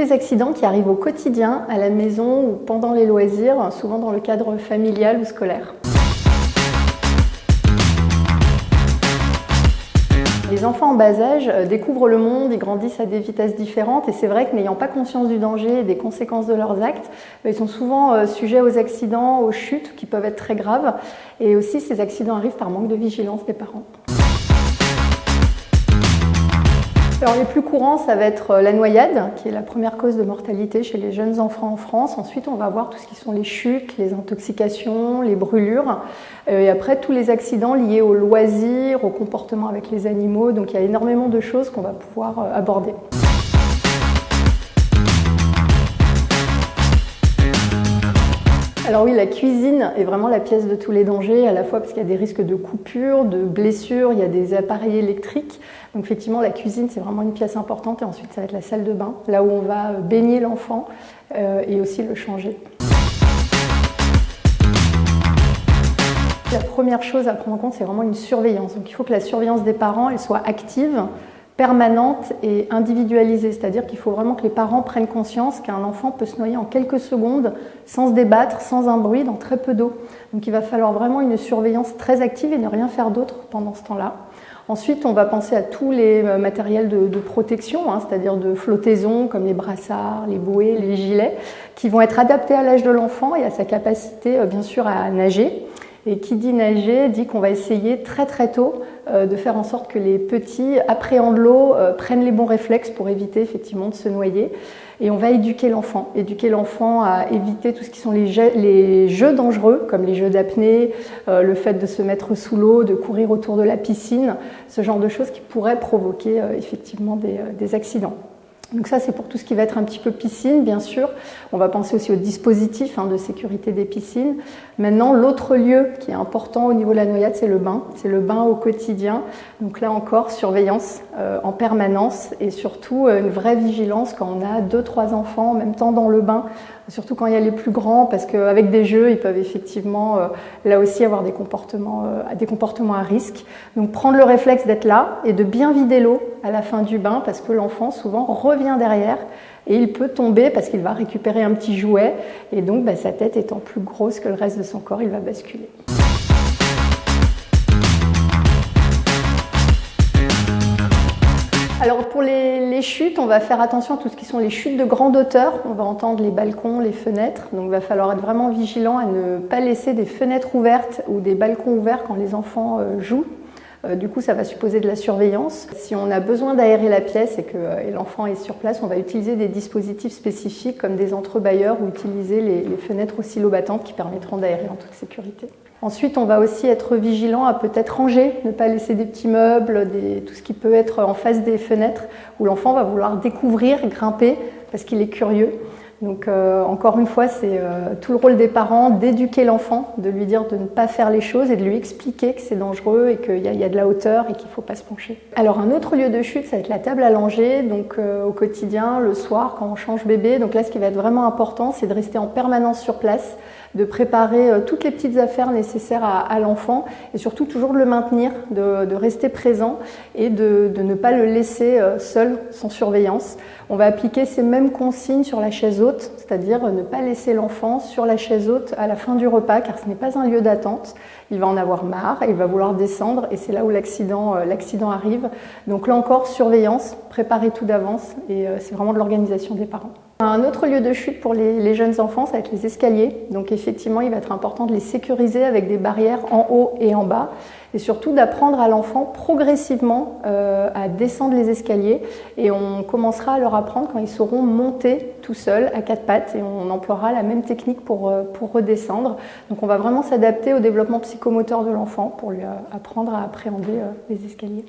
les accidents qui arrivent au quotidien, à la maison ou pendant les loisirs, souvent dans le cadre familial ou scolaire. Les enfants en bas âge découvrent le monde, ils grandissent à des vitesses différentes et c'est vrai que n'ayant pas conscience du danger et des conséquences de leurs actes, ils sont souvent sujets aux accidents, aux chutes qui peuvent être très graves et aussi ces accidents arrivent par manque de vigilance des parents. Alors les plus courants, ça va être la noyade, qui est la première cause de mortalité chez les jeunes enfants en France. Ensuite, on va voir tout ce qui sont les chutes, les intoxications, les brûlures. Et après, tous les accidents liés aux loisirs, au comportement avec les animaux. Donc il y a énormément de choses qu'on va pouvoir aborder. Alors oui, la cuisine est vraiment la pièce de tous les dangers, à la fois parce qu'il y a des risques de coupures, de blessures, il y a des appareils électriques. Donc effectivement, la cuisine, c'est vraiment une pièce importante. Et ensuite, ça va être la salle de bain, là où on va baigner l'enfant et aussi le changer. La première chose à prendre en compte, c'est vraiment une surveillance. Donc il faut que la surveillance des parents, elle soit active, permanente et individualisée, c'est-à-dire qu'il faut vraiment que les parents prennent conscience qu'un enfant peut se noyer en quelques secondes sans se débattre, sans un bruit, dans très peu d'eau. Donc il va falloir vraiment une surveillance très active et ne rien faire d'autre pendant ce temps-là. Ensuite, on va penser à tous les matériels de protection, c'est-à-dire de flottaison comme les brassards, les bouées, les gilets, qui vont être adaptés à l'âge de l'enfant et à sa capacité bien sûr à nager. Et qui dit nager dit qu'on va essayer très très tôt de faire en sorte que les petits appréhendent l'eau, prennent les bons réflexes pour éviter effectivement de se noyer. Et on va éduquer l'enfant à éviter tout ce qui sont les jeux dangereux, comme les jeux d'apnée, le fait de se mettre sous l'eau, de courir autour de la piscine, ce genre de choses qui pourraient provoquer effectivement des accidents. Donc ça, c'est pour tout ce qui va être un petit peu piscine, bien sûr. On va penser aussi aux dispositifs de sécurité des piscines. Maintenant, l'autre lieu qui est important au niveau de la noyade, c'est le bain. C'est le bain au quotidien. Donc là encore, surveillance en permanence et surtout une vraie vigilance quand on a 2-3 enfants en même temps dans le bain, surtout quand il y a les plus grands, parce qu'avec des jeux, ils peuvent effectivement là aussi avoir des comportements à risque. Donc prendre le réflexe d'être là et de bien vider l'eau à la fin du bain, parce que l'enfant souvent revient derrière et il peut tomber parce qu'il va récupérer un petit jouet et donc sa tête étant plus grosse que le reste de son corps, il va basculer. Alors pour les chutes, on va faire attention à tout ce qui sont les chutes de grande hauteur. On va entendre les balcons, les fenêtres. Donc il va falloir être vraiment vigilant à ne pas laisser des fenêtres ouvertes ou des balcons ouverts quand les enfants jouent. Du coup, ça va supposer de la surveillance. Si on a besoin d'aérer la pièce et que l'enfant est sur place, on va utiliser des dispositifs spécifiques comme des entrebâilleurs ou utiliser les fenêtres oscillobattantes qui permettront d'aérer en toute sécurité. Ensuite, on va aussi être vigilant à peut-être ranger, ne pas laisser des petits meubles, tout ce qui peut être en face des fenêtres où l'enfant va vouloir découvrir, grimper parce qu'il est curieux. Donc encore une fois, c'est tout le rôle des parents d'éduquer l'enfant, de lui dire de ne pas faire les choses et de lui expliquer que c'est dangereux et qu'il y a de la hauteur et qu'il ne faut pas se pencher. Alors un autre lieu de chute, ça va être la table allongée, donc au quotidien, le soir, quand on change bébé. Donc là, ce qui va être vraiment important, c'est de rester en permanence sur place, de préparer toutes les petites affaires nécessaires à l'enfant et surtout toujours de le maintenir, de rester présent et de ne pas le laisser seul, sans surveillance. On va appliquer ces mêmes consignes sur la chaise haute, c'est-à-dire ne pas laisser l'enfant sur la chaise haute à la fin du repas car ce n'est pas un lieu d'attente. Il va en avoir marre, il va vouloir descendre et c'est là où l'accident arrive. Donc là encore, surveillance, préparer tout d'avance et c'est vraiment de l'organisation des parents. Un autre lieu de chute pour les jeunes enfants, ça va être les escaliers. Donc effectivement, il va être important de les sécuriser avec des barrières en haut et en bas. Et surtout d'apprendre à l'enfant progressivement à descendre les escaliers. Et on commencera à leur apprendre quand ils sauront monter tout seuls à 4 pattes. Et on emploiera la même technique pour redescendre. Donc on va vraiment s'adapter au développement psychomoteur de l'enfant pour lui apprendre à appréhender les escaliers.